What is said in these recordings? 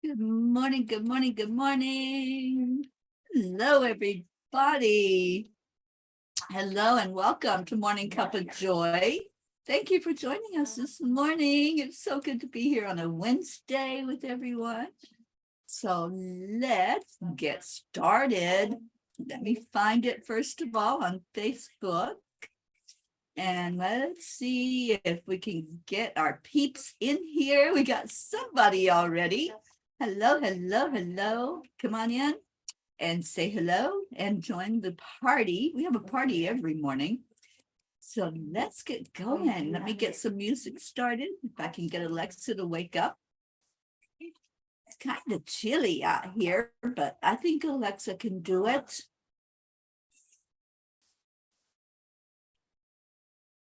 Good morning, good morning, good morning. Hello, everybody. Hello and welcome to Morning Cuppa JoY. Thank you for joining us this morning. It's so good to be here on a Wednesday with everyone. So let's get started. Let me find it first of all on Facebook. And let's see if we can get our peeps in here. We got somebody already. Hello, hello, hello. Come on in and say hello and join the party. We have a party every morning. So let's get going. Let me get some music started. If I can get Alexa to wake up. It's kind of chilly out here, but I think Alexa can do it.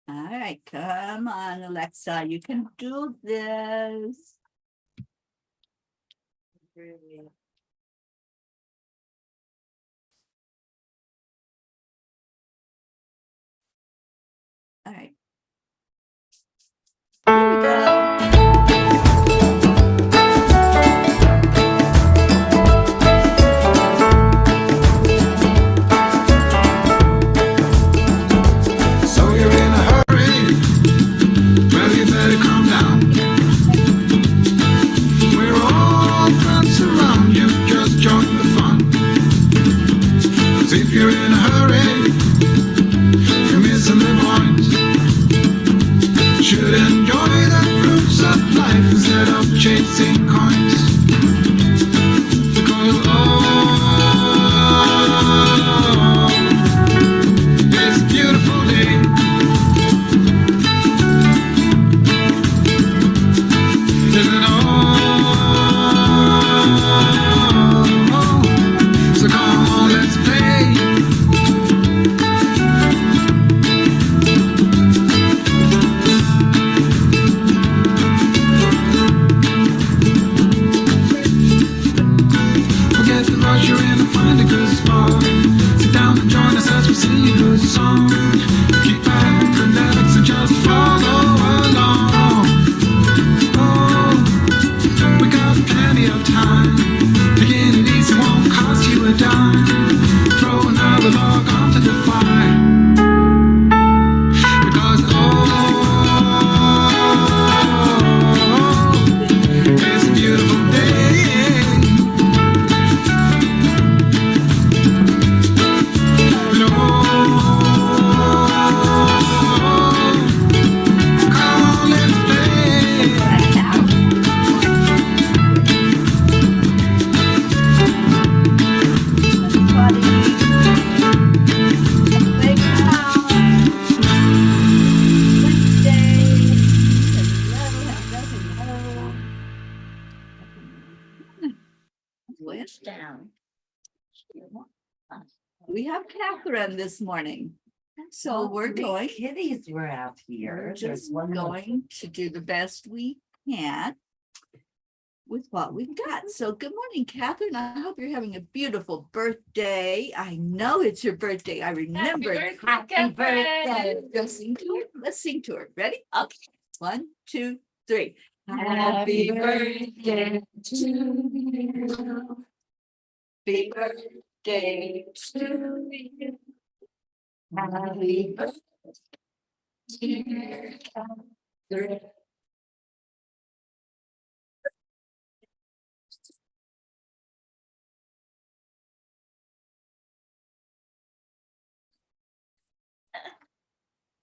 All right, come on, Alexa, you can do this. All right. Here we go. If you're in a hurry, you're missing the point. Should enjoy the fruits of life instead of chasing coins. Because it's a beautiful day. Isn't it so come on, let's play. You're in and find a good spot. Sit down and join us as we sing a good song. Keep back, relax, and just follow along. Oh, we got plenty of time. Taking it easy won't cost you a dime. Throw another log onto the fire. Because it's a beautiful day. Down. We have Catherine this morning. So we're going. Kitties were out here. We're just going to do the best we can with what we've got. So good morning, Catherine. I hope you're having a beautiful birthday. I know it's your birthday. I remember it. Happy birthday. Let's sing to her. Let's sing to her. Ready? Okay. 1, 2, 3. Happy birthday to you. Happy birthday to you. Happy birthday, dear Catherine.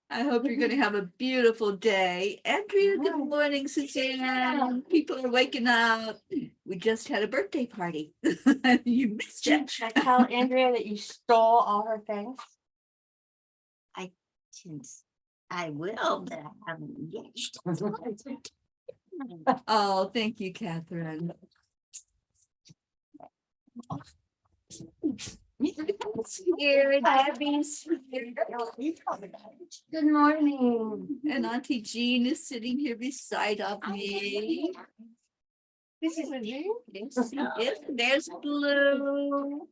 I hope you're going to have a beautiful day. Andrea, good morning, Suzanne. People are waking up. We just had a birthday party. You missed it. Should I tell Andrea that you stole all her things? I will, but I haven't yet. Oh, thank you, Catherine. Good morning. And Auntie Jean is sitting here beside of me. This is a dream. Yes, there's Blue.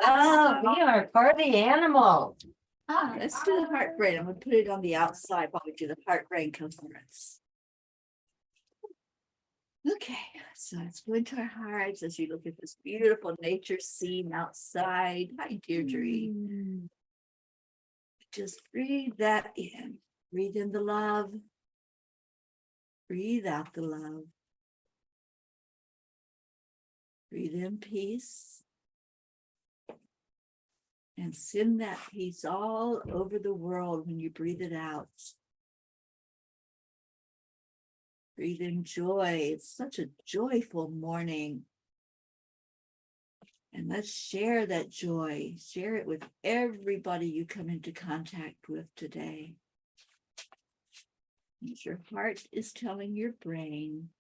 Oh, we are party animals. Let's do the heart brain. I'm gonna put it on the outside while we do the heart brain conference. So let's go into our hearts as you look at this beautiful nature scene outside. Hi, Deirdre. Just breathe that in. Breathe in the love. Breathe out the love. Breathe in peace. And send that peace all over the world when you breathe it out. Breathe in joy. It's such a joyful morning. And let's share that joy. Share it with everybody you come into contact with today. As your heart is telling your brain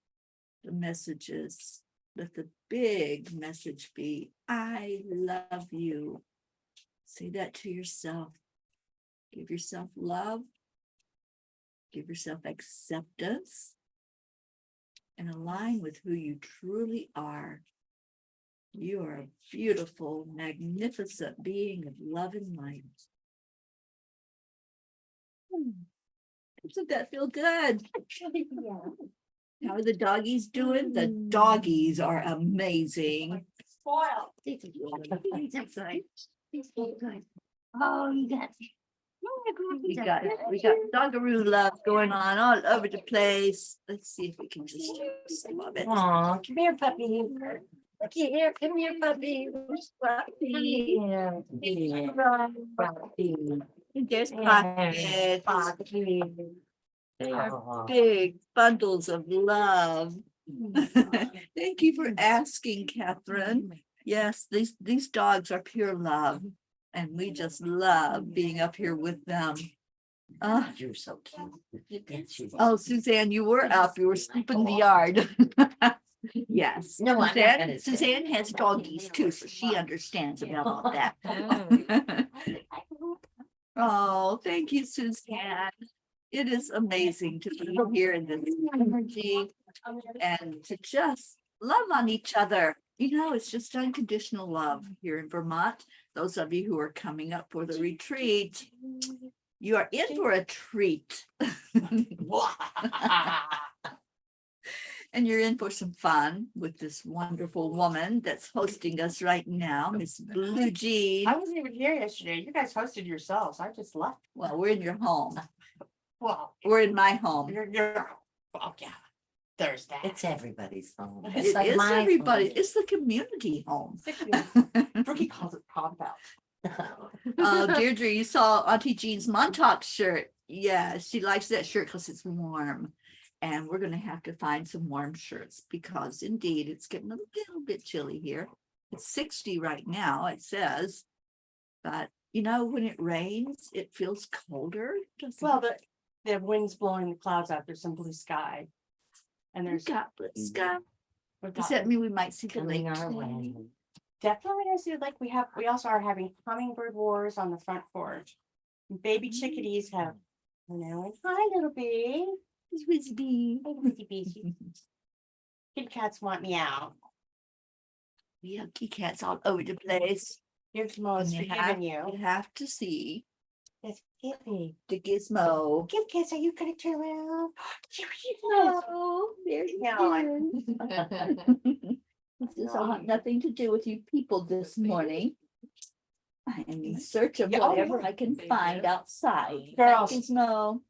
the messages, let the big message be, I love you. Say that to yourself. Give yourself love. Give yourself acceptance. And align with who you truly are. You are a beautiful, magnificent being of love and light. Doesn't that feel good? How are the doggies doing? The doggies are amazing. Spoiled. Oh, you got We got doggaroo love going on all over the place. Let's see if we can just do some of it. Aw, come here, puppy. Looky here, come here, puppy. Puppy. Yeah. Puppy. There's Yeah. pockets. Puppy. They are big bundles of love. Thank you for asking, Catherine. Yes, these dogs are pure love. And we just love being up here with them. You're so cute. Oh, Suzanne, you were up. You were sweeping the yard. Yes. No, I'm not gonna say. Suzanne has doggies too, so she understands about all that. Oh, thank you, Suzanne. It is amazing to be here in this energy and to just love on each other. You know, it's just unconditional love here in Vermont. Those of you who are coming up for the retreat, you are in for a treat. And you're in for some fun with this wonderful woman that's hosting us right now, Miss Blue Jean. I wasn't even here yesterday. You guys hosted yourselves. I just left. Well, we're in your home. Well, We're in my home. you're oh yeah. There's that. It's everybody's home. It It's like is my everybody. It's the community home. Brookie calls it compound. home. Deirdre, you saw Auntie Jean's Montauk shirt. Yeah, she likes that shirt because it's warm. And we're going to have to find some warm shirts because indeed it's getting a little bit chilly here. It's 60 right now, it says. But you know, when it rains, it feels colder. doesn't Well, it? the wind's blowing the clouds out. There's some blue sky. And We've there's got blue sky. we've Does got- that mean we might see the lake Coming our today? way. definitely gonna see like we also are having hummingbird wars on the front porch. Baby chickadees have, hi little bee. Whizbee. Hey, Wizzy Beezy. Kitty cats want me out. We have kitty cats all over the place. Gizmo is And forgiving you you. have to see It's Gibby. the gizmo. Give kids, are you gonna turn around? Oh, there's No, This all have nothing to do with you people this morning. I am in search of Yeah, oh, whatever yeah. I can find outside. Girls. Gizmo.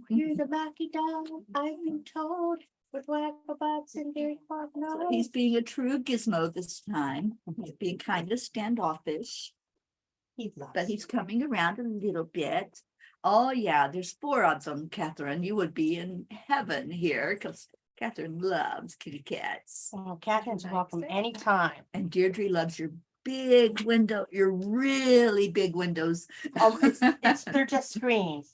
You're the lucky dog, I've been told, with waggle butts and very hard So he's being a true gizmo this time. He's being kind of standoffish, but he's coming around a little bit. Oh yeah, there's 4 of them, Catherine. You would be in heaven here because Catherine loves kitty cats. Oh, Catherine's welcome anytime. And Deirdre loves your big window, your really big windows. Oh, they're just screens.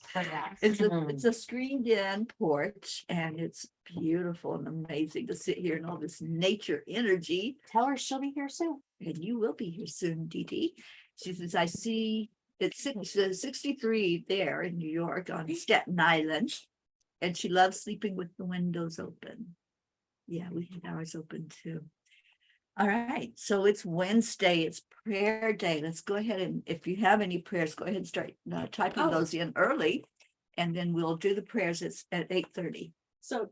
It's a screened in porch and it's beautiful and amazing to sit here in all this nature energy. Tell her she'll be here soon. And you will be here soon, Dee Dee. She says, I see it's 63 there in New York on Staten Island. And she loves sleeping with the windows open. Yeah, we had ours open too. All right, so it's Wednesday, it's prayer day. Let's go ahead and if you have any prayers, go ahead and start typing those in early. And then we'll do the prayers at 8:30. So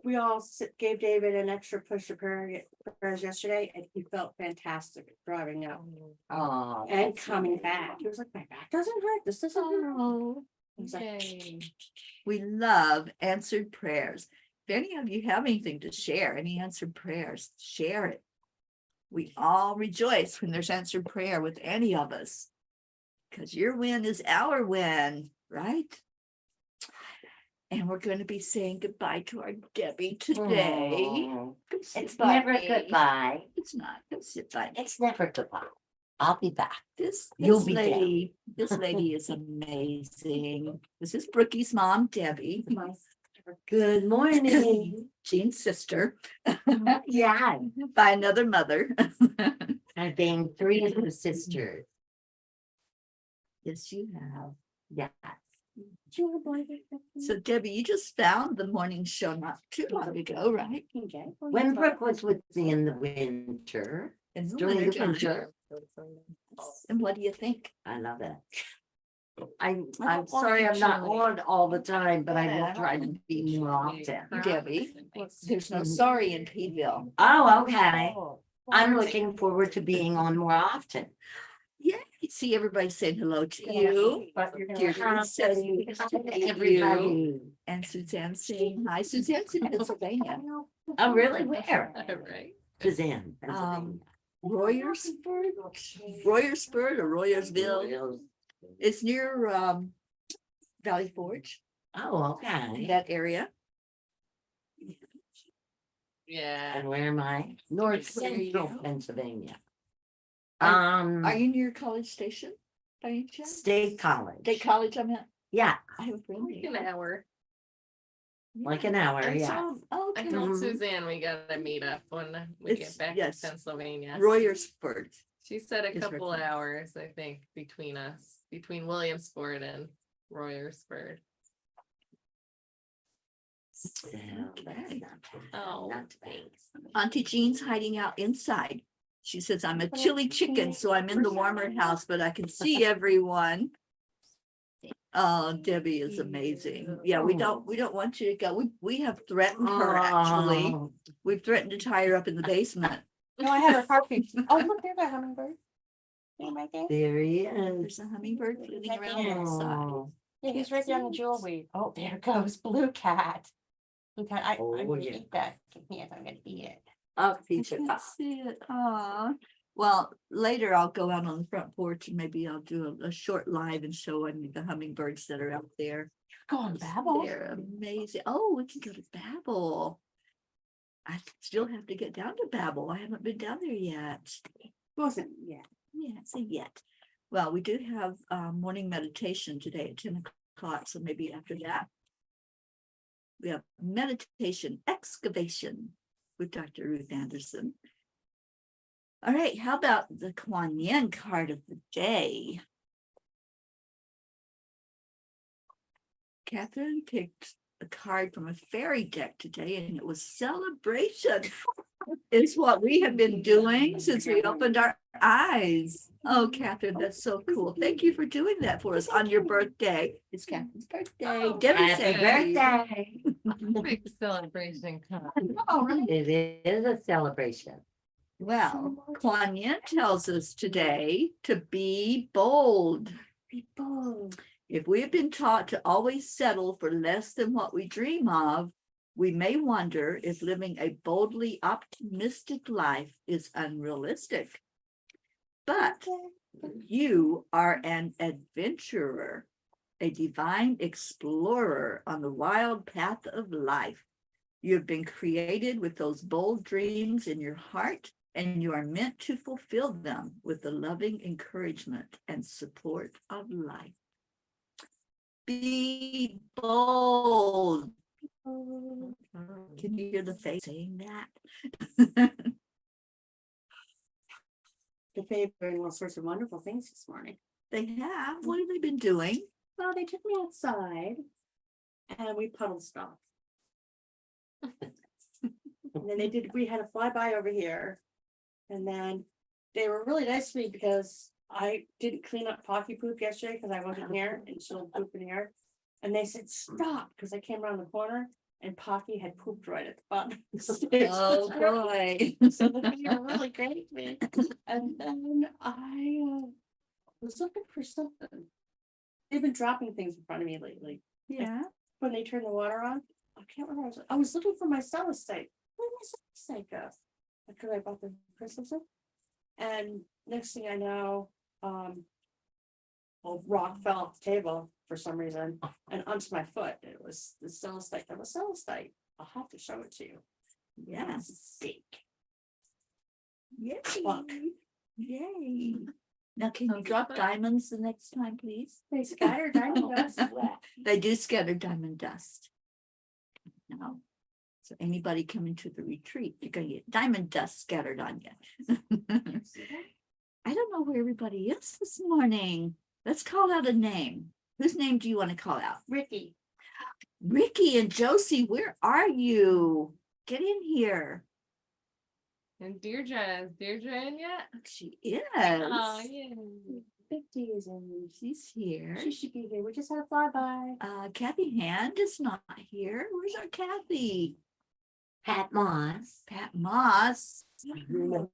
we all gave David an extra push of prayers yesterday, and he felt fantastic driving up Oh. and coming back. He was like, my back doesn't hurt. This doesn't hurt. Oh, He's like, Yay. we love answered prayers. If any of you have anything to share, any answered prayers, share it. We all rejoice when there's answered prayer with any of us, because your win is our win, right? And we're going to be saying goodbye to our Debbie today. Oh, Come sit it's by never me. goodbye. It's not. Come sit by me. It's never goodbye. I'll be back. This You'll be down. lady, this lady is amazing. This is Brookie's mom, Debbie, Good morning. Jean's sister, Yeah, by another mother. I've been 3 of the sisters. Yes, you have. Yeah. So Debbie, you just found the morning show not too long ago, right? When Brooke was with me in the winter, In the during the wintertime. winter, And what do you think? I love it. I'm don't sorry want I'm not chili. on all the time, but I will Yeah. try to be more often. Debbie, there's no sorry in Pedville. Oh, okay. I'm looking forward to being on more often. Yeah, see everybody saying hello to you. Dear Princess, Everybody. and Suzanne saying hi. Suzanne's in Pennsylvania. Oh, really? Where? Right. Suzanne. Pennsylvania. Royersford or Royersville. It's near Valley Forge, Oh, okay. that area. Yeah. And where am I? North Where are Central you? Pennsylvania. Are you near College Station by any chance? State College. State College, I'm at. Yeah, I have a friend Like there. an hour. like an hour, I yeah. told, I Okay. told Mhm. Suzanne we gotta meet up when we It's- get back yes. to Pennsylvania. Royersford. She said a is couple recommended. hours, I think, between us, between Williamsport and Royersford. So that's Okay. not bad, Oh, not bad. thanks. Auntie Jean's hiding out inside. She says, I'm a chilly chicken, so I'm in the warmer house, but I can see everyone. Oh, Debbie is amazing. Yeah, we don't want you to go. We have threatened her, actually. Oh, We've threatened to tie her up in the basement. No, I have her heartbeat. Oh, look, there's a hummingbird. See my thing? there he There's is. a hummingbird flitting around outside. Oh, Yeah, he's right there on the jewel weed. Oh, there goes Blue Cat. Blue Cat, I'm Oh, gonna yeah. eat that. Yes, I'm gonna eat it. I'll I teach it. can't see it. Aw. Well, later I'll go out on the front porch and maybe I'll do a short live and show any of the hummingbirds that are out there. Go on, Babel. They're amazing. Oh, we can go to Babel. I still have to get down to Babel. I haven't been down there yet. Wasn't yet. Yeah, say yet. Well, we do have morning meditation today at 10 o'clock, so maybe after that. We have meditation excavation with Dr. Ruth Anderson. All right, how about the Kuan Yin card of the day? Catherine picked a card from a fairy deck today, and it was celebration. It's what we have been doing since we opened our eyes. Oh, Catherine, that's so cool. Thank you for doing that for us on your birthday. It's Catherine's birthday. Oh, Debbie Happy said birthday. Big celebration. It is a celebration. Well, Kuan Yin tells us today to be bold. Be bold. If we have been taught to always settle for less than what we dream of, we may wonder if living a boldly optimistic life is unrealistic. But you are an adventurer, a divine explorer on the wild path of life. You have been created with those bold dreams in your heart, and you are meant to fulfill them with the loving encouragement and support of life. Be bold. Can you hear the face saying that? The favorite and all sorts of wonderful things this morning. They have. What have they been doing? Well, they took me outside and we puddle stopped. And then we had a flyby over here. And then they were really nice to me because I didn't clean up Pocky poop yesterday because I wasn't here and she'll poop in here. And they said, stop, because I came around the corner and Pocky had pooped right at the bottom of the stairs. Oh, boy. So the feet are really great, man. And then I was looking for something. They've been dropping things in front of me lately. Yeah. When they turn the water on, I can't remember. I was looking for my celestite. Where did my celestite go? Because I bought the Christmas thing. And next thing I know, a rock fell off the table for some reason and onto my foot. It was the celestite. That was celestite. I'll have to show it to you. Yes. Sick. Yay. Fuck. Yay. Now, can you Sounds drop fun. diamonds the next time, please? They scatter diamond dust. They do scatter diamond dust. No. So anybody coming to the retreat, you're gonna get diamond dust scattered on you. I don't know where everybody is this morning. Let's call out a name. Whose name do you want to call out? Ricky. Ricky and Josie, where are you? Get in here. And Deirdre, is Deirdre in yet? She is. Oh, yeah. 50s and She's here. she should be here. We just had a flyby. Kathy Hand is not here. Where's our Kathy? Pat Moss. Pat Moss. Remember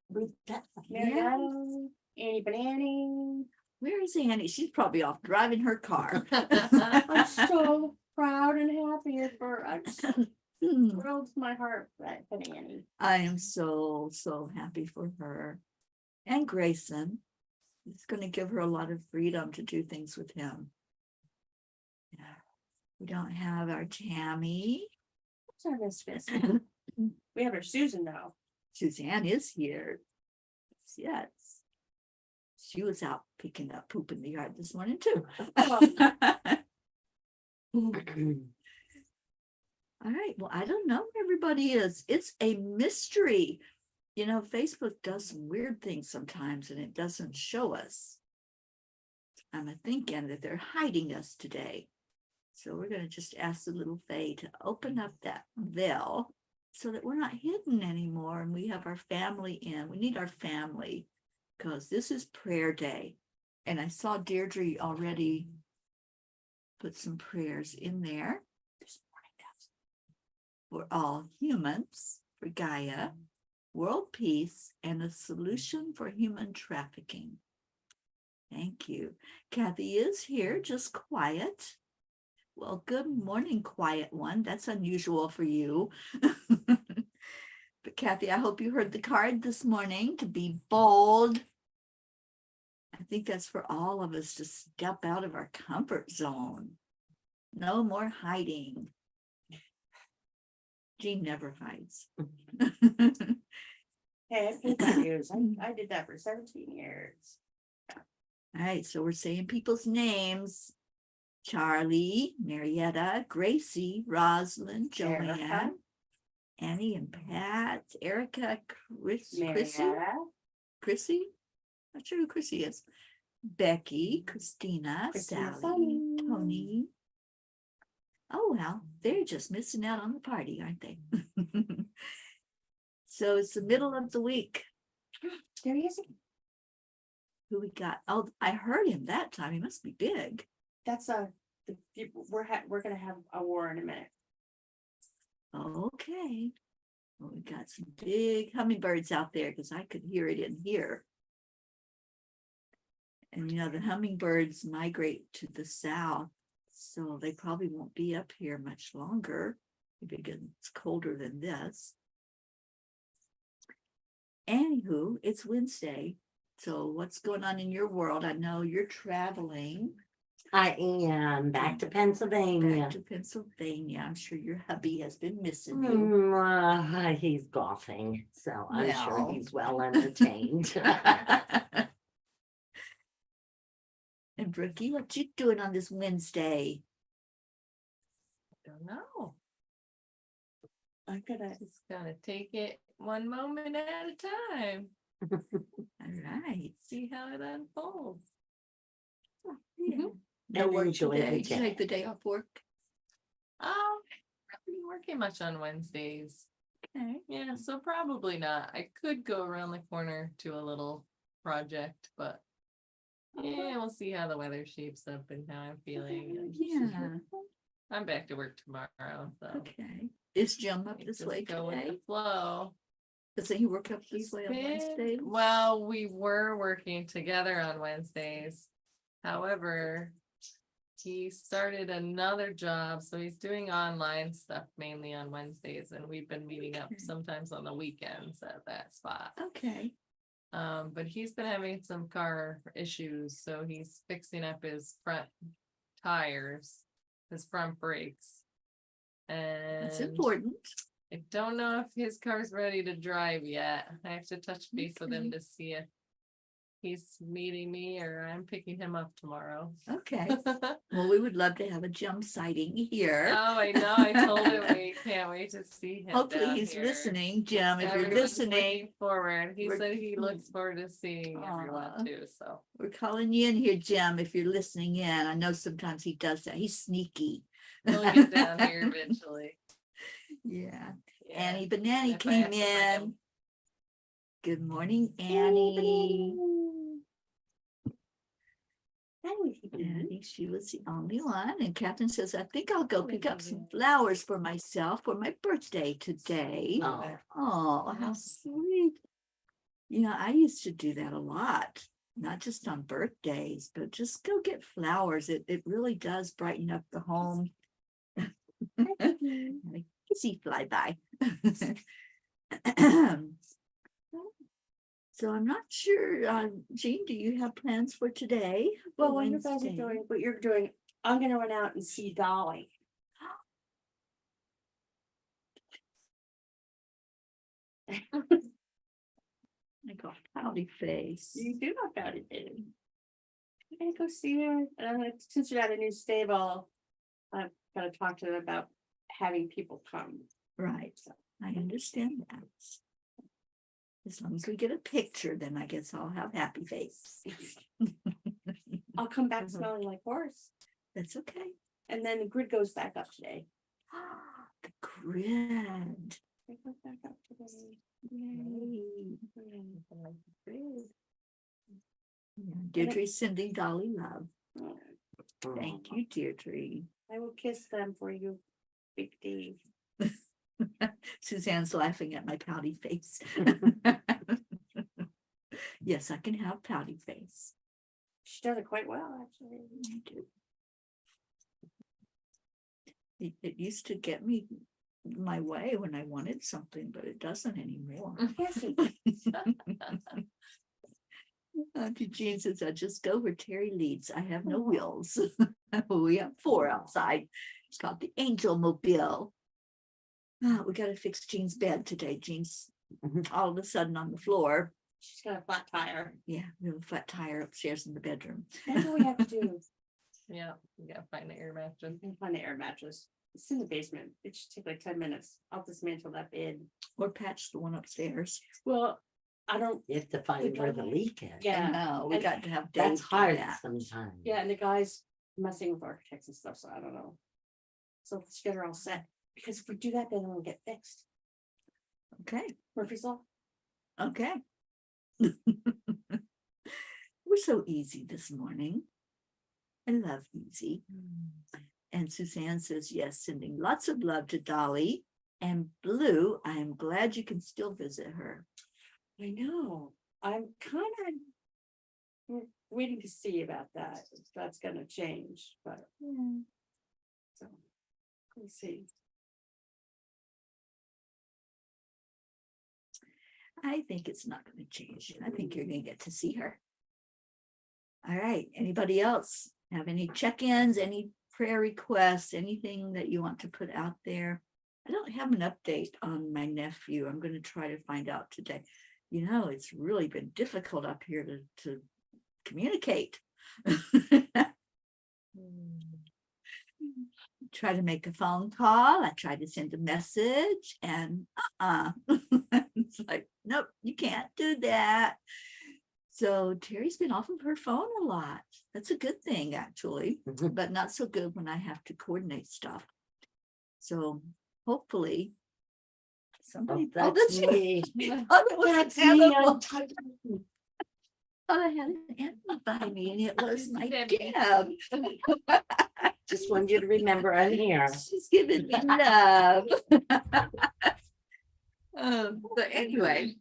that? Marietta, Annie Banani. Where is Annie? She's probably off driving her car. I'm so proud and happy for her. I'm so Hmm. thrilled to my heart that Annie. I am so happy for her. And Grayson. It's going to give her a lot of freedom to do things with him. Yeah. We don't have our Tammy. What's our mistress? We have our Susan now. Suzanne is here. Yes. She was out picking up poop in the yard this morning too. All right. Well, I don't know where everybody is. It's a mystery. You know, Facebook does some weird things sometimes and it doesn't show us. I'm thinking that they're hiding us today. So we're going to just ask the little Faye to open up that veil so that we're not hidden anymore and we have our family in. We need our family because this is prayer day. And I saw Deirdre already put some prayers in there. For all humans, for Gaia, world peace, and a solution for human trafficking. Thank you. Kathy is here, just quiet. Well, good morning, quiet one. That's unusual for you. But Kathy, I hope you heard the card this morning to be bold. I think that's for all of us to step out of our comfort zone. No more hiding. Jean never hides. Hey, I paid my dues. I did that for 17 years. All right, so we're saying people's names. Charlie, Marietta, Gracie, Rosalind, Joanne, Erica. Annie and Pat, Erica, Chrissy, Marietta, not sure who Chrissy is. Becky, Christina, Christina, Sally, Tony. Oh, well, they're just missing out on the party, aren't they? So it's the middle of the week. there he is. Who we got? Oh, I heard him that time. He must be big. That's we're gonna have a war in a minute. Okay. Well, we got some big hummingbirds out there because I could hear it in here. And you know, the hummingbirds migrate to the south, so they probably won't be up here much longer. Maybe it gets colder than this. Anywho, it's Wednesday. So what's going on in your world? I know you're traveling I am back to Pennsylvania. back to Pennsylvania. I'm sure your hubby has been missing you. He's golfing, so I'm sure Well. he's well entertained. And Brookie, what you doing on this Wednesday? Don't know. I'm gonna. Just gonna take it one moment at a time. All right. See how it unfolds. Yeah. And No work enjoy today. the Did you day. take the day off work? Not really working much on Wednesdays. Okay. Yeah, so probably not. I could go around the corner to a little project, but yeah, we'll see how the weather shapes up and how I'm feeling. And Yeah. I'm back to work tomorrow, so Okay. Is Jim up We this just way go with today? the flow. Doesn't he work up this He's way on been- Wednesday? Well, we were working together on Wednesdays. However, he started another job, so he's doing online stuff mainly on Wednesdays, and we've been meeting up Okay. sometimes on the weekends at that spot. Okay. But he's been having some car issues, so he's fixing up his front tires, his front brakes. That's And important. I don't know if his car's ready to drive yet. I have to touch base with him Okay. to see if he's meeting me or I'm picking him up tomorrow. Okay. Oh, Well, we would love to have a Jim sighting here. I know. I told him we can't wait to see him. Hopefully down he's here. listening, Jim. If you're Everyone's listening, looking forward. He we're- said he looks forward to seeing everyone Aw. too. So we're calling you in here, Jim. If you're listening in, I know sometimes he does that. He's sneaky. he'll get down here eventually. Yeah. Yeah. Annie Banani If I came have to bring him. in. Good morning, Annie. Annie, she was the only one. And Catherine says, I think I'll go pick up some flowers for myself for my birthday today. Oh, how sweet. You know, I used to do that a lot, not just on birthdays, but just go get flowers. It really does brighten up the home. See fly by. So I'm not sure, Jean, do you have plans for today? Well, For what you guys are Wednesday? doing, what you're doing, I'm gonna run out and see Dolly. I got pouty face. You do know about it, baby. I'm gonna go see her, and I'm gonna, since you're at a new stable, I've gotta talk to them about having people come. Right, So, I understand that. As long as we get a picture, then I guess I'll have happy face. I'll come back Mhm. smelling like horse, That's okay. and then the grid goes back up today. The grid. It goes back up today. Yay. Yeah. Yeah, Deirdre's sending Dolly love. Oh, Thank you, Deirdre. I will kiss them for you, Big D. Suzanne's laughing at my pouty face. Yes, I can have pouty face. She does it quite well, actually. I do. It used to get me my way when I wanted something, but it doesn't anymore. Yes, it- Auntie Jean says, I just go where Teri leads. I have no wheels. We have 4 outside. It's called the Angel Mobile. We got to fix Jean's bed today. Jean's all of a sudden on the floor. she's got a flat tire. Yeah, we have a flat tire upstairs in the bedroom. That's what we have to do. Yeah, you gotta find the air mattress. And find the air mattress. It's in the basement. It should take like 10 minutes. I'll dismantle that bed. Or patch the one upstairs. Well, I don't, You have to find where the leak is. yeah, No, we and got to have Dave That's do hard that. sometimes. yeah, and the guy's messing with architects and stuff, so I don't know. So let's get her all set, because if we do that, then it'll get fixed. Okay, Murphy's Law. okay. We're so easy this morning. I love easy. And Suzanne says, yes, sending lots of love to Dolly. And Blue, I am glad you can still visit her. I know. I'm kind of waiting to see about that. If that's gonna change, but so we'll see. I think it's not going to change. I think you're going to get to see her. All right. Anybody else have any check-ins, any prayer requests, anything that you want to put out there? I don't have an update on my nephew. I'm going to try to find out today. You know, it's really been difficult up here to communicate. Try to make a phone call. I tried to send a message and it's like, nope, you can't do that. So Teri's been off of her phone a lot. That's a good thing, actually, but not so good when I have to coordinate stuff. So hopefully somebody. Oh, that's me. Oh, that was That's Annabelle. me. thought I had an animal by me and it was my Debbie. Deb. Just wanted you to remember I'm here. She's giving me love. But anyway,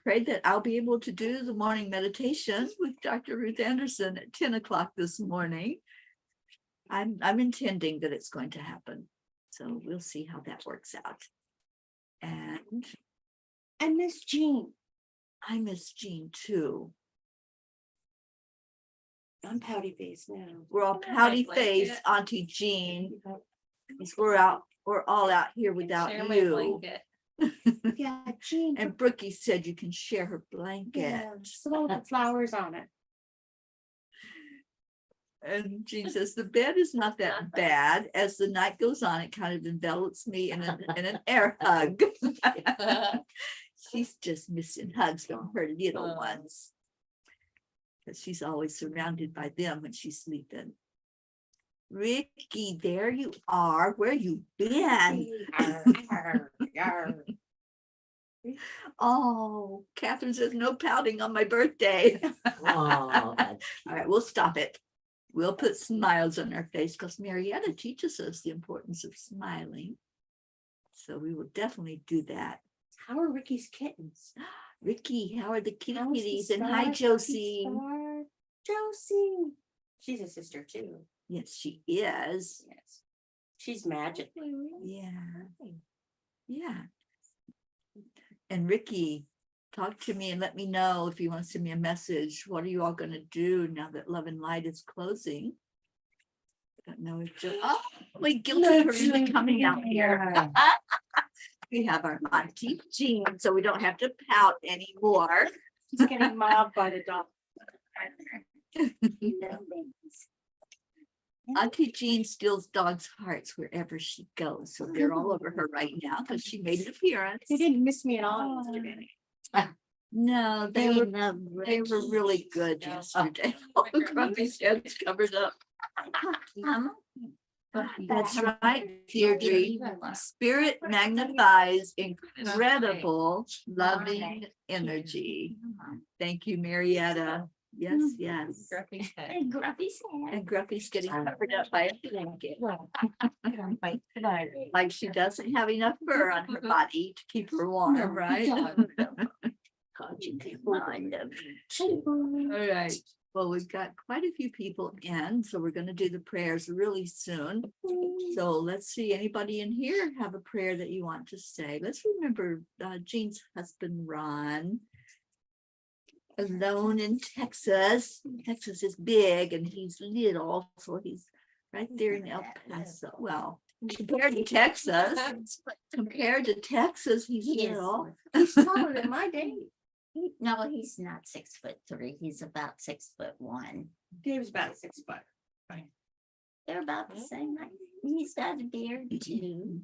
pray that I'll be able to do the morning meditation with Dr. Ruth Anderson at 10 o'clock this morning. I'm intending that it's going to happen. So we'll see how that works out. And Miss Jean. I miss Jean too. I'm pouty faced now. We're all Yeah, pouty like faced, it. Auntie Jean, because we're all out here without Share my you. blanket. Yeah, Jean. And Brookie said you can share her blanket. Yeah, just all the flowers on it. And Jean says the bed is not that bad. As the night goes on, it kind of envelops me in an air hug. She's just missing hugs from her little ones. Because she's always surrounded by them when she's sleeping. Ricky, there you are. Where you been? Oh, Catherine says no pouting on my birthday. All right, we'll stop it. We'll put smiles on our face because Marietta teaches us the importance of smiling. So we will definitely do that. How are Ricky's kittens? Ricky, how are the kitty How's the kitties? And hi, star? Josie. Star? Josie. She's a sister too. Yes, she is. Yes. She's magic. Yeah. Yeah. And Ricky, talk to me and let me know if you want to send me a message. What are you all going to do now that Love and Light is closing? I don't know if we guilted her into coming out here. We have our Auntie Jean, so we don't have to pout anymore. She's getting mobbed by the dog. Auntie Jean steals dogs' hearts wherever she goes, so they're all over her right now because she made an appearance. They didn't miss me at all yesterday. No, they were really good yesterday. All the Grumpy's heads covered up. That's right, Deirdre. Spirit magnifies incredible loving energy. Thank you, Marietta. Yes, yes. Grumpy's head. And Grumpy's getting covered up by a blanket. Like she doesn't have enough fur on her body to keep her warm, right? All right. Well, we've got quite a few people in, so we're going to do the prayers really soon. So let's see, anybody in here have a prayer that you want to say? Let's remember Jean's husband, Ron, alone in Texas. Texas is big and he's little, so he's right there in El Paso. Well, compared to Texas, he's little. He's taller than my Dave. No, he's not 6'3". He's about 6'1". Dave's about 6 foot. They're about the same height. He's got a beard too.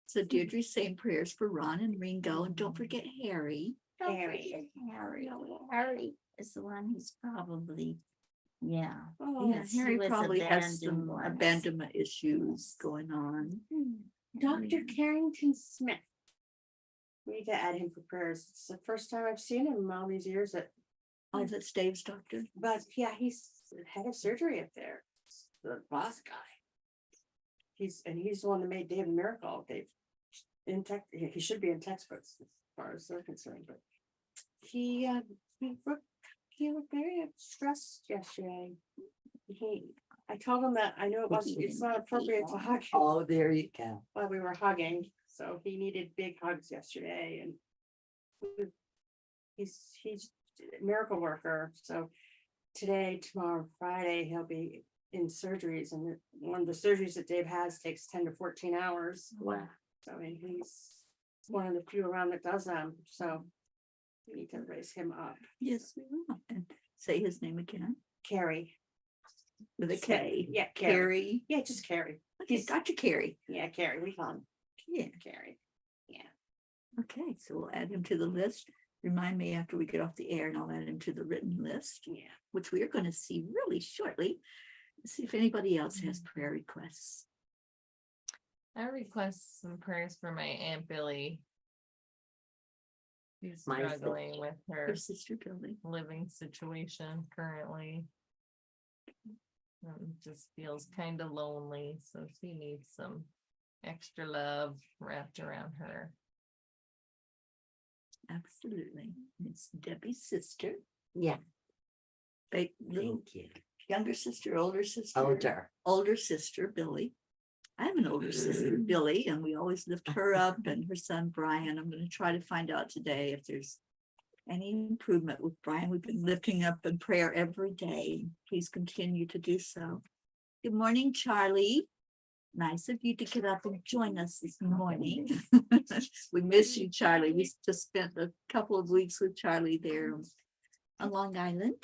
So Deirdre's saying prayers for Ron and Ringo, and don't forget Harry. Don't Harry. forget Harry. Harry is the one who's probably, yeah. Oh, Yeah, yes, he Harry was probably has some abandoned once. abandonment issues going on. Dr. Carrington Smith. We need to add him for prayers. It's the first time I've seen him in all these years. Oh, that's Dave's doctor. But yeah, he's the head of surgery up there. The boss guy. He's the one that made Dave a miracle. Dave in tech, he should be in textbooks as far as they're concerned. But he looked very stressed yesterday. I told him that I knew it's not appropriate to hug him Oh, there you go. while we were hugging. So he needed big hugs yesterday, and he's a miracle worker. So today, tomorrow, Friday, he'll be in surgeries, and one of the surgeries that Dave has takes 10 to 14 hours. Wow. So I mean, he's one of the few around that does them. So we need to raise him up. Yes, we will. And say his name again Carrie. with a K. Yeah, Carrie. Carrie. Yeah, just Carrie. Okay, Dr. Carrie. Yeah, Carrie. We call him Yeah. Carrie. Okay, so we'll add him to the list. Remind me after we get off the air and I'll add him to the written list, Yeah. which we are going to see really shortly. Let's see if anybody else has prayer requests. I request some prayers for my Aunt Billy. She's My struggling with her Her sister Billy. living situation currently. Just feels kind of lonely, so she needs some extra love wrapped around her. Absolutely. It's Debbie's sister. Yeah, Little thank you. younger sister, older sister. Older. Older sister, Billy. I have an older sister, Billy, and we always lift her up and her son, Brian. I'm going to try to find out today if there's any improvement with Brian. We've been lifting up in prayer every day. Please continue to do so. Good morning, Charlie. Nice of you to get up and join us this morning. We miss you, Charlie. We just spent a couple of weeks with Charlie there on Long Island.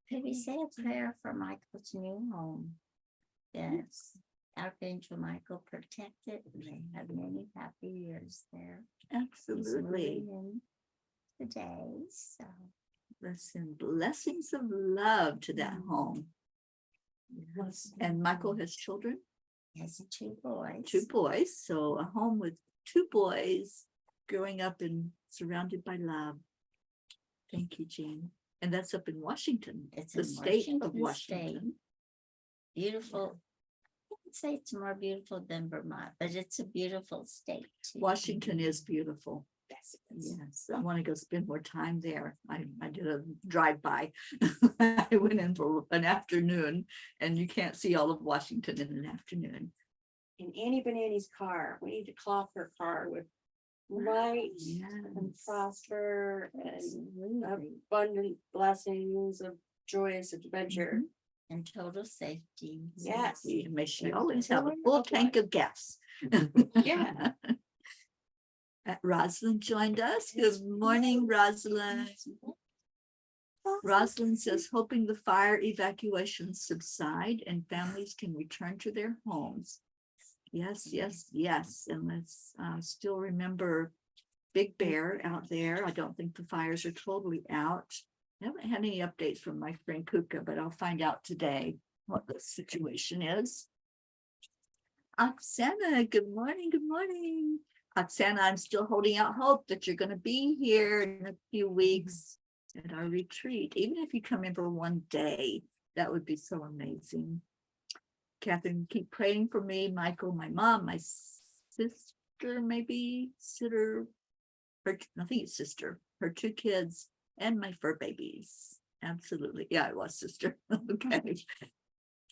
Could we say a prayer for Michael's new home? Yes, Archangel Michael protect it. And they have many happy years there. He's Absolutely. moving in today, so. Listen, blessings of love to that home. And Michael has children, He has 2 boys. 2 boys. So a home with 2 boys growing up and surrounded by love. Thank you, Jean. And that's up in Washington. It's the in state of Washington Washington. State. Beautiful. I would say it's more beautiful than Vermont, but it's a beautiful state. too. Washington is beautiful. Yes, I want to go spend more time there. I did a drive-by. I went in for an afternoon, and you can't see all of Washington in an afternoon. In Annie Banani's car, we need to cloth her car with light and Yes. prosper and Absolutely. abundant blessings of joyous adventure. And total safety. Yes. May she always have a full tank of gas. Yeah. Rosalind joined us. Good morning, Rosalind. Rosalind says, hoping the fire evacuations subside and families can return to their homes. Yes, yes, yes. And let's still remember Big Bear out there. I don't think the fires are totally out. I haven't had any updates from my friend Kuka, but I'll find out today what the situation is. Oksana, good morning, good morning. Oksana, I'm still holding out hope that you're going to be here in a few weeks at our retreat. Even if you come in for one day, that would be so amazing. Catherine, keep praying for me, Michael, my mom, my sister, maybe sister, her, I think it's sister, her 2 kids, and my fur babies. Absolutely. Yeah, it was sister. Okay.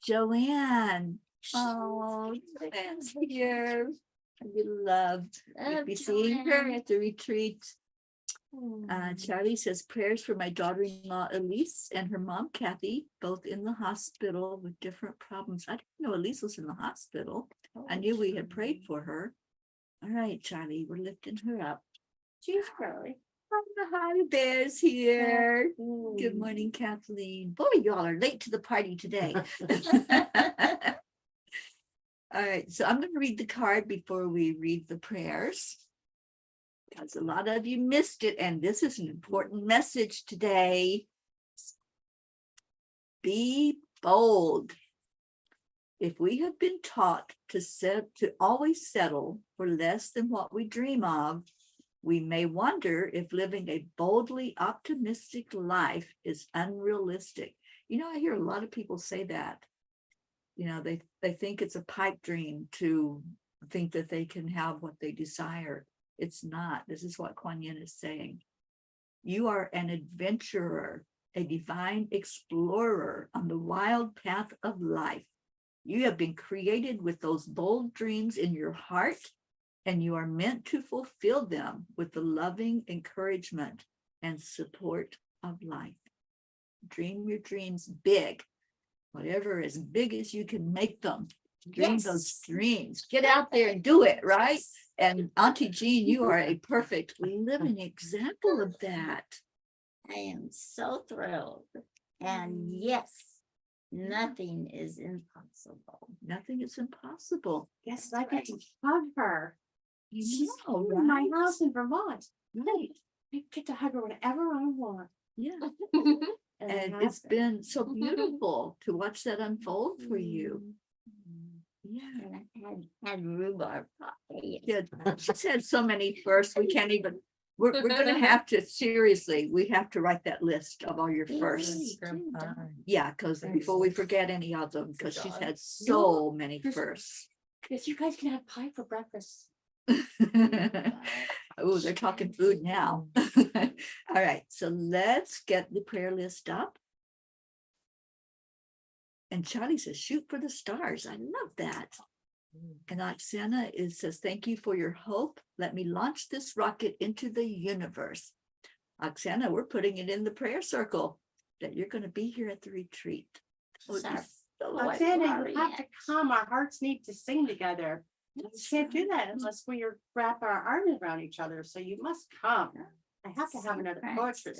Joanne. Oh, Joanne's here. We loved. We'll be seeing her at the retreat. Charlie says prayers for my daughter-in-law Elise and her mom Kathy, both in the hospital with different problems. I didn't know Elise was in the hospital. I knew we had prayed for her. All right, Charlie, we're lifting her up. Cheers, Charlie. The Hi Bears here. Good morning, Kathleen. Boy, y'all are late to the party today. All right, so I'm going to read the card before we read the prayers, because a lot of you missed it, and this is an important message today. Be bold. If we have been taught to always settle for less than what we dream of, we may wonder if living a boldly optimistic life is unrealistic. You know, I hear a lot of people say that. You know, they think it's a pipe dream to think that they can have what they desire. It's not. This is what Kuan Yin is saying. You are an adventurer, a divine explorer on the wild path of life. You have been created with those bold dreams in your heart, and you are meant to fulfill them with the loving encouragement and support of life. Dream your dreams big, whatever as big as you can make them. Dream those dreams. Get out there and do it, right? And Auntie Jean, you are a perfect living example of that. I am so thrilled. And yes, nothing is impossible. Nothing is impossible. Yes, I get to hug her. You know, in my right? house in Vermont. Right. I get to hug her whenever I want. Yeah. And And it it's happens. been so beautiful to watch that unfold for you. Yeah. And I had rhubarb pie. Yeah. She's had so many firsts. We can't even we're gonna have to, seriously, we have to write that list of all your We firsts. really do, don't we? Yeah, because before we forget any of them, because she's had so many firsts. Yes, you guys can have pie for breakfast. Oh, they're talking food now. All right, so let's get the prayer list up. And Charlie says, shoot for the stars. I love that. And Oksana says, thank you for your hope. Let me launch this rocket into the universe. Oksana, we're putting it in the prayer circle that you're going to be here at the retreat. Oh, Sorry. Roxanna, you have to come. Our hearts need to sing together. We can't do that unless we wrap our arms around each other. So you must come. I have to have another poetry.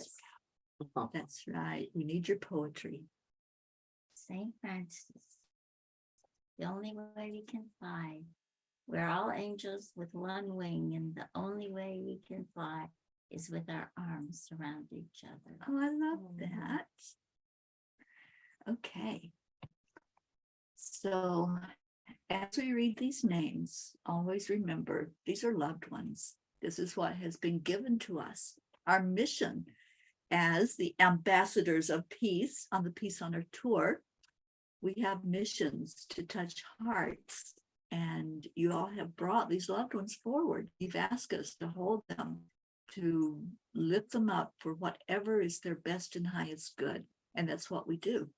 That's right. We need your poetry. St. Francis, the only way we can fly. We're all angels with one wing, and the only way we can fly is with our arms around each other. Oh, I love that. Okay. So as we read these names, always remember these are loved ones. This is what has been given to us. Our mission as the ambassadors of peace on the Peace on Earth tour, we have missions to touch hearts, and you all have brought these loved ones forward. You've asked us to hold them, to lift them up for whatever is their best and highest good, and that's what we do.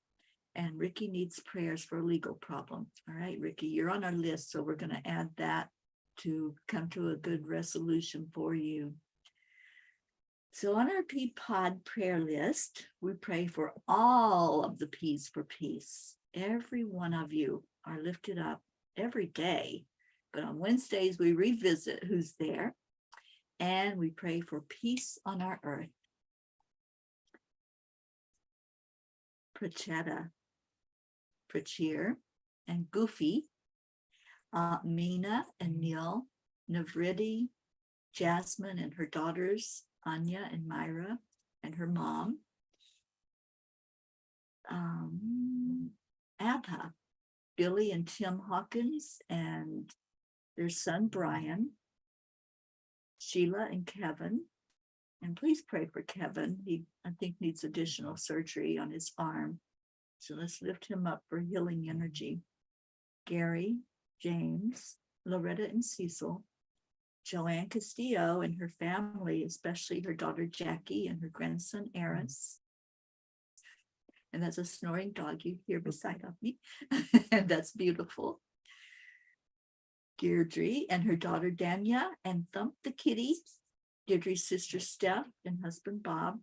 And Ricky needs prayers for a legal problem. All right, Ricky, you're on our list, so we're going to add that to come to a good resolution for you. So on our peapod prayer list, we pray for all of the P's for peace. Every one of you are lifted up every day, but on Wednesdays we revisit who's there, and we pray for peace on our earth. Prachetta, Prachir, and Goofy, Mina and Neil, Navridi, Jasmine and her daughters, Anya and Myra, and her mom, Abha, Billy and Tim Hawkins, and their son Brian, Sheila and Kevin. And please pray for Kevin. He, I think, needs additional surgery on his arm. So let's lift him up for healing energy. Gary, James, Loretta and Cecil, Joanne Castillo and her family, especially her daughter Jackie and her grandson Eris. And that's a snoring dog you hear beside of me. And that's beautiful. Deirdre and her daughter Danya and Thump the kitty. Deirdre's sister Steph and husband Bob.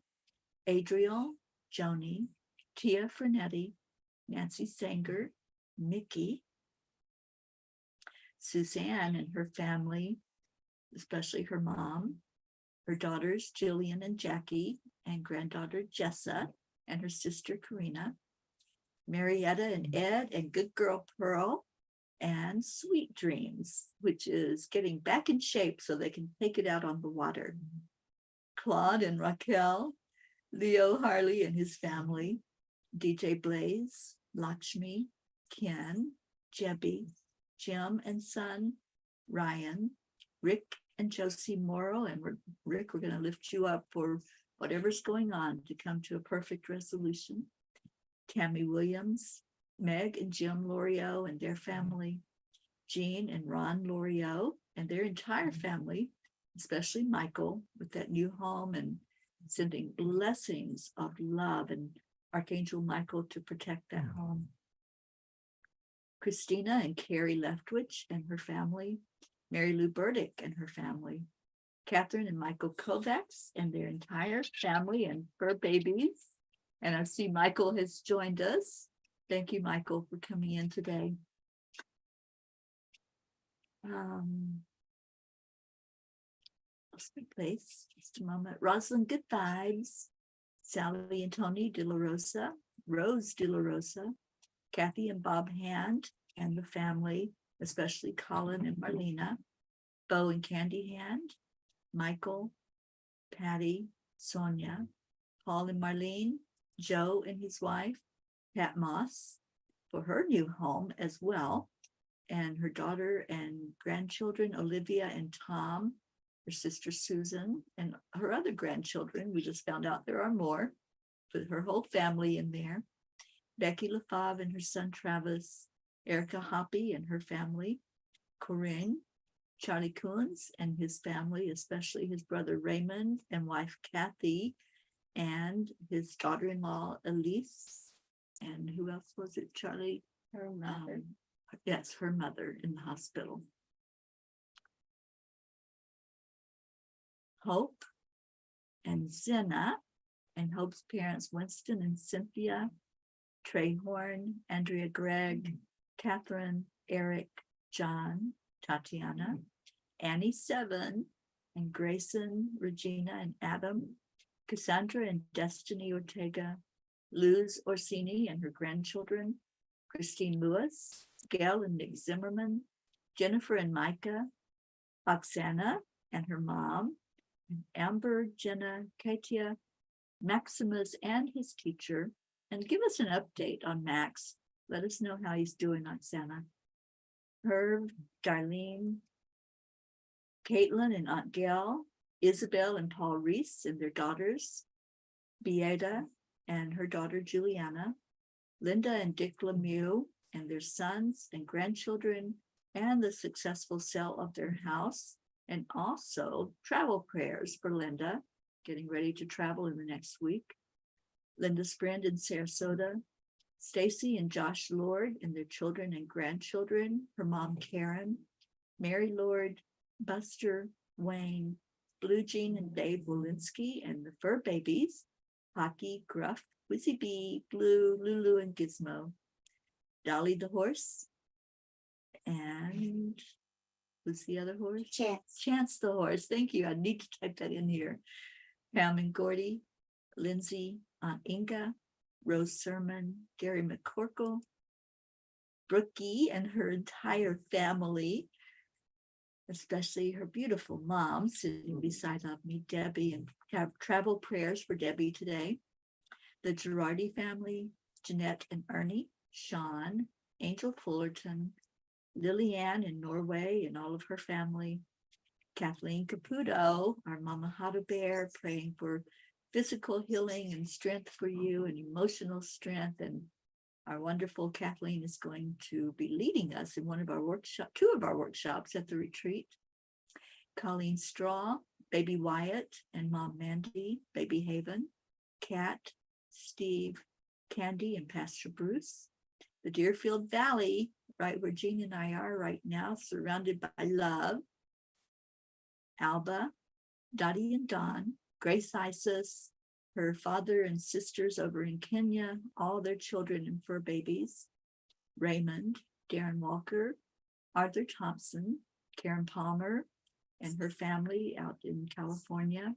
Adriel, Joni, Tia Frenetti, Nancy Sanger, Mickey, Suzanne and her family, especially her mom, her daughters Jillian and Jackie, and granddaughter Jessa and her sister Karina, Marietta and Ed, and good girl Pearl, and Sweet Dreams, which is getting back in shape so they can take it out on the water. Claude and Raquel, Leo Harley and his family, DJ Blaze, Lakshmi, Ken, Jebby, Jim and son, Ryan, Rick and Josie Morrow. And Rick, we're going to lift you up for whatever's going on to come to a perfect resolution. Tammy Williams, Meg and Jim Loriot and their family, Jean and Ron Loriot and their entire family, especially Michael with that new home, and sending blessings of love and Archangel Michael to protect that home. Christina and Carrie Leftwich and her family, Mary Lou Burdick and her family, Catherine and Michael Kovacs and their entire family and fur babies. And I see Michael has joined us. Thank you, Michael, for coming in today. Lost my place, just a moment. Rosalind, good vibes. Sally and Tony De La Rosa, Rose De La Rosa, Kathy and Bob Hand and the family, especially Colin and Marlena, Bo and Candy Hand, Michael, Patty, Sonia, Paul and Marlene, Joe and his wife, Pat Moss, for her new home as well, and her daughter and grandchildren, Olivia and Tom, her sister Susan, and her other grandchildren. We just found out there are more, but her whole family in there. Becky LaFave and her son Travis, Erica Hoppy and her family, Corinne, Charlie Coons and his family, especially his brother Raymond and wife Kathy, and his daughter-in-law Elise. And who else was it, Charlie? Her mother. Yes, her mother in the hospital. Hope and Zena, and Hope's parents, Winston and Cynthia, Trey Horn, Andrea Gregg, Catherine, Eric, John, Tatiana, Annie Seven, and Grayson, Regina, and Adam, Cassandra and Destiny Ortega, Luz Orsini and her grandchildren, Christine Lewis, Gail and Nick Zimmerman, Jennifer and Micah, Oksana and her mom, and Amber, Jenna, Katia, Maximus and his teacher, and give us an update on Max. Let us know how he's doing, Oksana. Herb, Darlene, Caitlin and Aunt Gail, Isabel and Paul Reese and their daughters, Beata and her daughter Juliana, Linda and Dick Lemieux and their sons and grandchildren, and the successful sale of their house, and also travel prayers for Linda, getting ready to travel in the next week. Linda's friend in Sarasota, Stacy and Josh Lord and their children and grandchildren, her mom Karen, Mary Lord, Buster, Wayne, Blue Jean and Dave Walensky and the fur babies, Hockey, Gruff, Wizzy Bee, Blue, Lulu, and Gizmo, Dolly the horse, and who's the other horse? Chance. Chance the horse. Thank you. I need to type that in here. Pam and Gordy, Lindsay, Aunt Inga, Rose Sermon, Gary McCorkle, Brookie and her entire family, especially her beautiful mom sitting beside of me, Debbie, and have travel prayers for Debbie today. The Girardi family, Jeanette and Ernie, Sean, Angel Fullerton, Lillian in Norway and all of her family, Kathleen Caputo, our Mama Hada Bear, praying for physical healing and strength for you and emotional strength. And our wonderful Kathleen is going to be leading us in one of our two of our workshops at the retreat. Colleen Straw, baby Wyatt and Mom Mandy, baby Haven, Kat, Steve, Candy, and Pastor Bruce. The Deerfield Valley, right where Jean and I are right now, surrounded by love. Alba, Dottie and Don, Grace Isis, her father and sisters over in Kenya, all their children and fur babies. Raymond, Darren Walker, Arthur Thompson, Karen Palmer and her family out in California.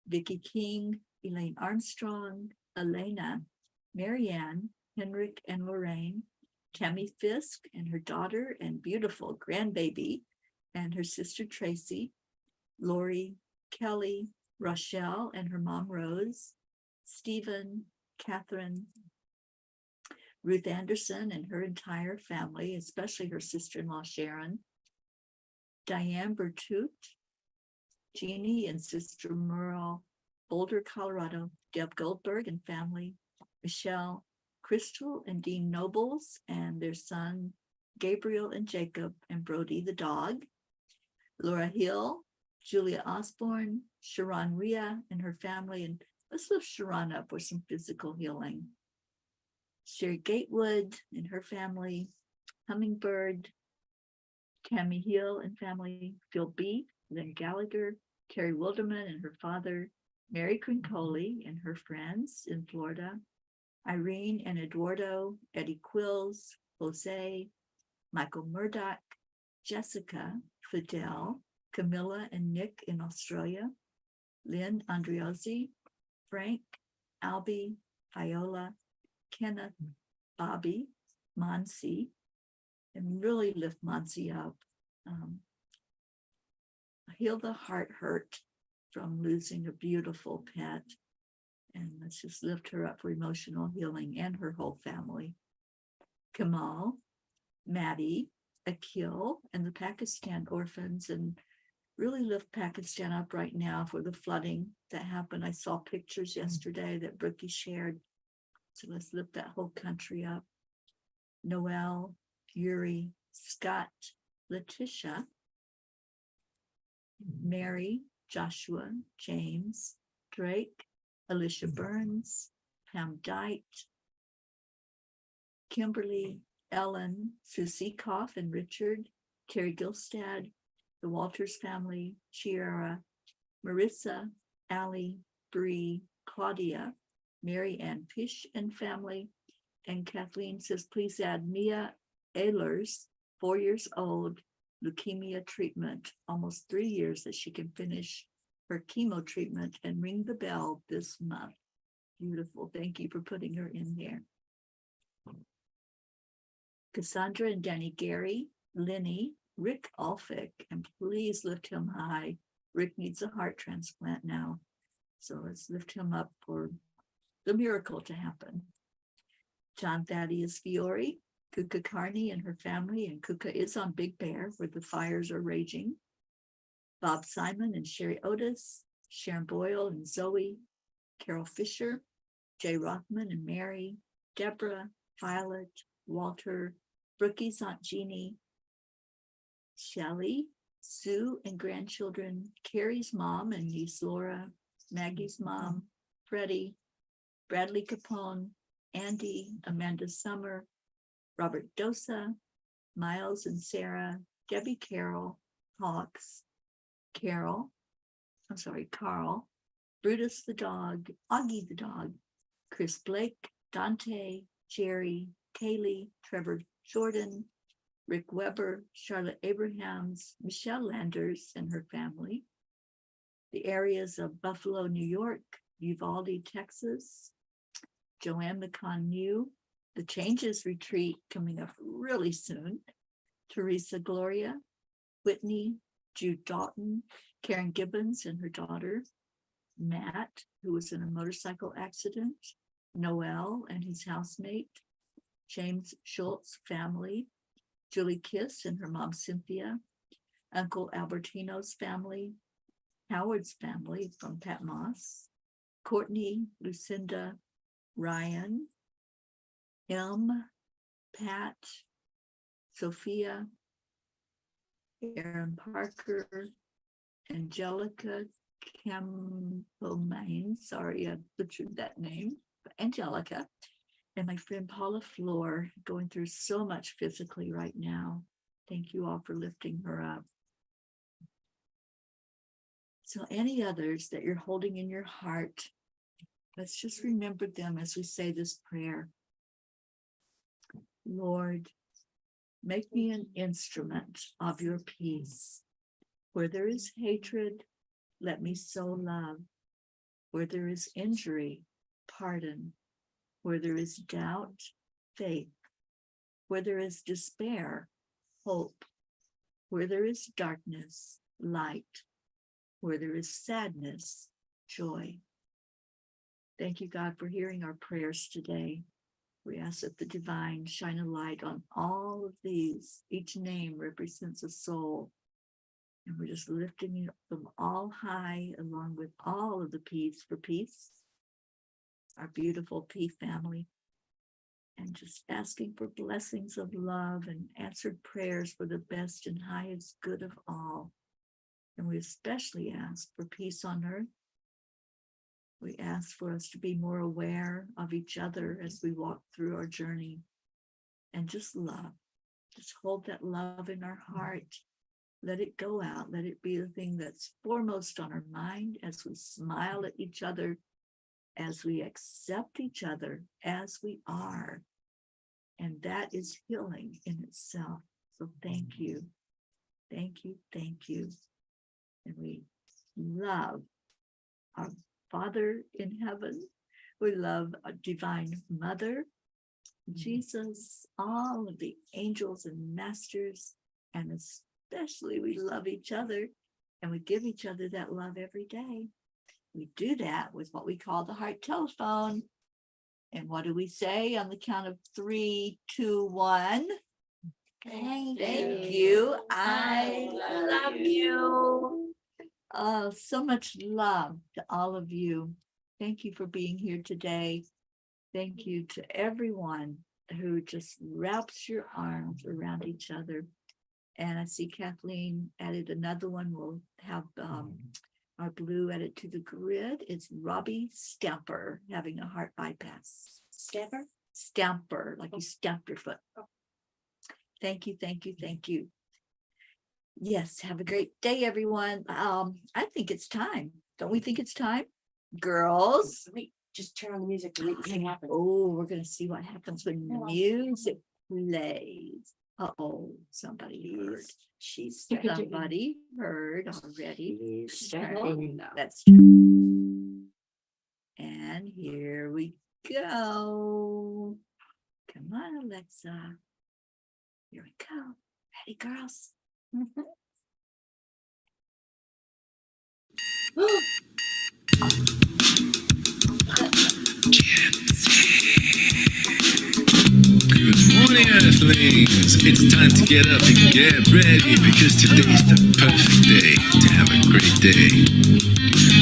Vicki King, Elaine Armstrong, Elena, Marianne, Henrik and Lorraine, Tammy Fisk and her daughter and beautiful grandbaby and her sister Tracy, Lori, Kelly, Rochelle and her mom Rose, Stephen, Catherine, Ruth Anderson and her entire family, especially her sister-in-law Sharon, Diane Bertut, Jeannie and sister Merle, Boulder, Colorado, Deb Goldberg and family, Michelle, Crystal and Dean Nobles and their son Gabriel and Jacob and Brody the dog, Laura Hill, Julia Osborne, Sharon Rhea and her family, and let's lift Sharon up for some physical healing. Sherry Gatewood and her family, Hummingbird, Tammy Hill and family, Phil B, Lynn Gallagher, Terry Wilderman and her father, Mary Crincoli and her friends in Florida, Irene and Eduardo, Eddie Quills, Jose, Michael Murdoch, Jessica, Fidel, Camilla and Nick in Australia, Lynn Andriozzi, Frank, Albie, Viola, Kenneth, Bobby, Monsi, and really lift Monsi up. Heal the heart hurt from losing a beautiful pet. And let's just lift her up for emotional healing and her whole family. Kamal, Maddie, Akil, and the Pakistan orphans, and really lift Pakistan up right now for the flooding that happened. I saw pictures yesterday that Brookie shared. So let's lift that whole country up. Noel, Yuri, Scott, Letitia, Mary, Joshua, James, Drake, Alicia Burns, Pam Dite, Kimberly, Ellen, Sue Seekoff and Richard, Terry Gilstad, the Walters family, Chiara, Marissa, Allie, Bree, Claudia, Mary Ann Pish and family. And Kathleen says, please add Mia Ehlers, 4 years old, leukemia treatment, almost 3 years that she can finish her chemo treatment, and ring the bell this month. Beautiful. Thank you for putting her in there. Cassandra and Danny Gary, Lenny, Rick Alfick, and please lift him high. Rick needs a heart transplant now. So let's lift him up for the miracle to happen. John Thaddeus Fiore, Kuka Carney and her family, and Kuka is on Big Bear where the fires are raging. Bob Simon and Sherry Otis, Sharon Boyle and Zoe, Carol Fisher, Jay Rothman and Mary, Deborah, Violet, Walter, Brookie's Aunt Jeannie, Shelley, Sue and grandchildren, Carrie's mom and niece Laura, Maggie's mom, Freddie, Bradley Capone, Andy, Amanda Summer, Robert Dosa, Miles and Sarah, Debbie Carroll, Hawks, Carl, Brutus the dog, Augie the dog, Chris Blake, Dante, Jerry, Kaylee, Trevor Jordan, Rick Weber, Charlotte Abrahams, Michelle Landers and her family, the areas of Buffalo, New York, Uvalde, Texas, Joanne McCon New, the Changes Retreat coming up really soon, Teresa Gloria, Whitney, Jude Dalton, Karen Gibbons and her daughter, Matt, who was in a motorcycle accident, Noel and his housemate, James Schultz family, Julie Kiss and her mom Cynthia, Uncle Albertino's family, Howard's family from Pat Moss, Courtney, Lucinda, Ryan, Pat, Sophia, Aaron Parker, Angelica Campbellmain, sorry I butchered that name, Angelica, and my friend Paula Floor, going through so much physically right now. Thank you all for lifting her up. So any others that you're holding in your heart, let's just remember them as we say this prayer. Lord, make me an instrument of your peace. Where there is hatred, let me sow love. Where there is injury, pardon. Where there is doubt, faith. Where there is despair, hope. Where there is darkness, light. Where there is sadness, joy. Thank you, God, for hearing our prayers today. We ask that the divine shine a light on all of these. Each name represents a soul. And we're just lifting them all high along with all of the P's for peace, our beautiful P family, and just asking for blessings of love and answered prayers for the best and highest good of all. And we especially ask for peace on earth. We ask for us to be more aware of each other as we walk through our journey, and just love. Just hold that love in our heart. Let it go out. Let it be the thing that's foremost on our mind as we smile at each other, as we accept each other as we are. And that is healing in itself. So thank you. Thank you. Thank you. And we love our Father in heaven. We love our Divine Mother, Jesus, all of the angels and masters, and especially we love each other, and we give each other that love every day. We do that with what we call the heart telephone. And what do we say on the count of 3, 2, 1? Thank Thank you. I love you. So much love to all of you. Thank you for being here today. Thank you to everyone who just wraps your arms around each other. And I see Kathleen added another one. We'll have our blue added to the grid. It's Robbie Stamper having a heart bypass. Stamper? Stamper, like you stamped your foot. Thank you, thank you, thank you. Yes, have a great day, everyone. I think it's time. Don't we think it's time? Girls. Wait, just turn on the music and make the thing happen. Oh, we're gonna see what happens when the music plays. Uh-oh, somebody heard. Somebody heard already. That's true. And here we go. Come on, Alexa. Here we go. Ready, girls? Good morning, Earthlings. It's time to get up and get ready because today's the perfect day to have a great day.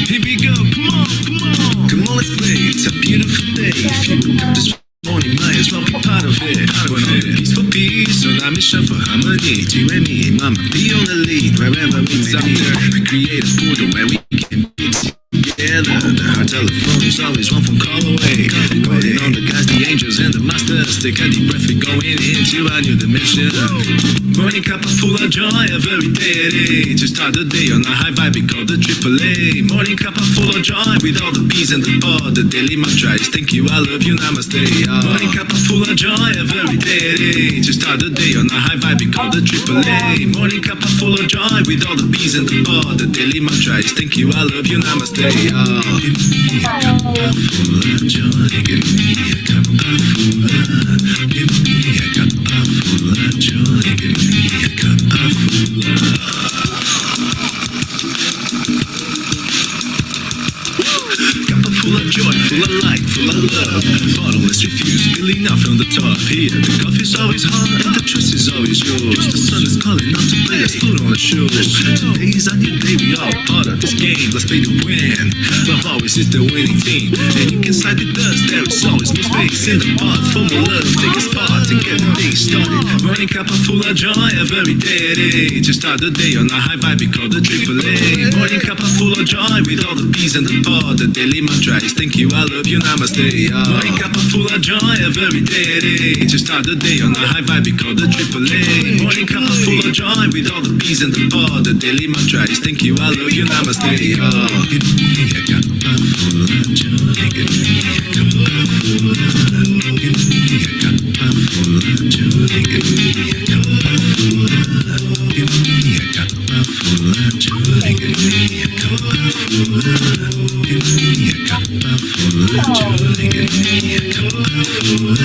Here we go. Come on, come on. Come on, let's play. It's a beautiful day. If you woke up this morning, might as well be part of it. When all peace for peace, on our mission for harmony. You and me, mama, be on the lead. Wherever it's out there, we create a portal where we can be together. The heart telephone is always one phone call away. Calling on the guys, the angels, and the masters. Take a deep breath, we're going into a new dimension. Morning Cuppa Fulla Joy, every day at 8. To start the day on a high vibe, we call the AAA. Morning Cuppa Fulla Joy, with all the bees and the pod. The daily mantra is thank you, I love you, namaste. Morning Cuppa Fulla Joy, every day at 8. To start the day on a high vibe, we call the AAA. Morning Cuppa Fulla Joy, with all the bees and the pod. The daily mantra is thank you, I love you, namaste. Give me a cuppa full of joy. Give me a cuppa full of. Give me a cuppa full of joy. Give me a cuppa full of. Cuppa full of joy, full of light, full of love. Bottomless refuse, spilling out from the top. Here, the coffee's always hot and the trust is always yours. The sun is calling out to play, let's put on a show. Today's a new day, we all part of this game. Let's play to win. Love always is the winning team. And you can side with us, there is always no space in the pot. For more love, take a spot to get the day started. Morning Cuppa Fulla Joy, every day at 8. To start the day on a high vibe, we call the AAA. Morning Cuppa Fulla Joy, with all the bees and the pod. The daily mantra is thank you, I love you, namaste. Morning Cuppa Fulla Joy, every day at 8. To start the day on a high vibe, we call the AAA. Morning Cuppa Fulla Joy, with all the bees and the pod. The daily mantra is thank you, I love you, namaste. Give me a cuppa full of joy. Give me a cuppa full of. Give me a cuppa full of joy. Give me a cuppa full of. Give me a cuppa full of joy. Give me a cuppa full of. Give me a cuppa full of joy. Give me a cuppa full of.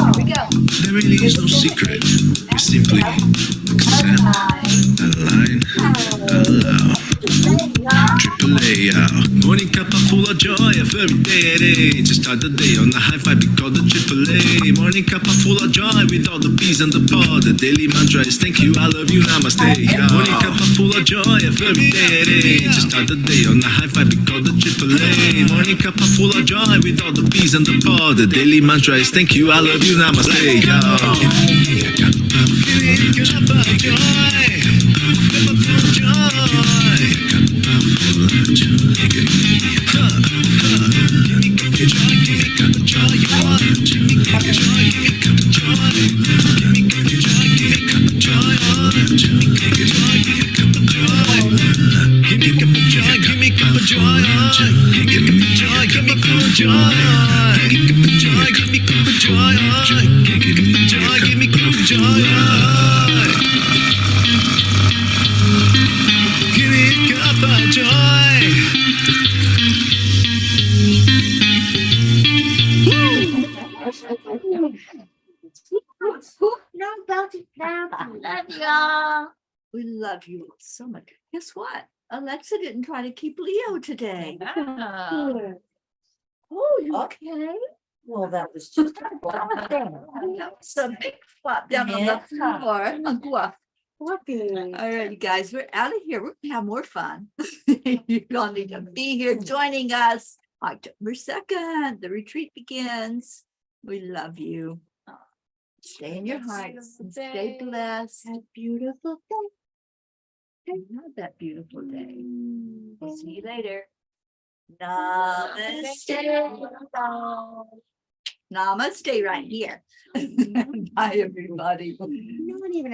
Here we go. There really is no secret. We simply accept, align, allow. AAA, morning Cuppa Fulla Joy, every day at 8. To start the day on a high vibe, we call the AAA. Morning Cuppa Fulla Joy, with all the bees and the pod. The daily mantra is thank you, I love you, namaste. Morning Cuppa Fulla Joy, every day at 8. To start the day on a high vibe, we call the AAA. Morning Cuppa Fulla Joy, with all the bees and the pod. The daily mantra is thank you, I love you, namaste. Give me a cuppa full of joy. Cuppa full of joy. Cuppa full of joy. Give me a cuppa. Give me cuppa joy. Give me cuppa joy. You want it? Give me cuppa joy. Give me cuppa joy. Give me cuppa joy. Give me cuppa joy. Give me cuppa joy. Give me cuppa joy. Give me cuppa joy. Give me cuppa joy. Give me joy. Give me cuppa joy. Give me cuppa joy. Give me cuppa joy. Give me cuppa joy. Give me cuppa joy. Give me cuppa joy. No, don't it now. Love y'all. We love you so much. Guess what? Alexa didn't try to keep Leo today. Oh, you okay? Well, that was just. That was a big flop down on the floor. Fluffy. All right, you guys, we're out of here. We're gonna have more fun. You all need to be here joining us. October 2nd, the retreat begins. We love you. Stay in your hearts and stay blessed. Have a beautiful day. Have that beautiful day. We'll see you later. Namaste. Namaste right here. Bye, everybody. No one even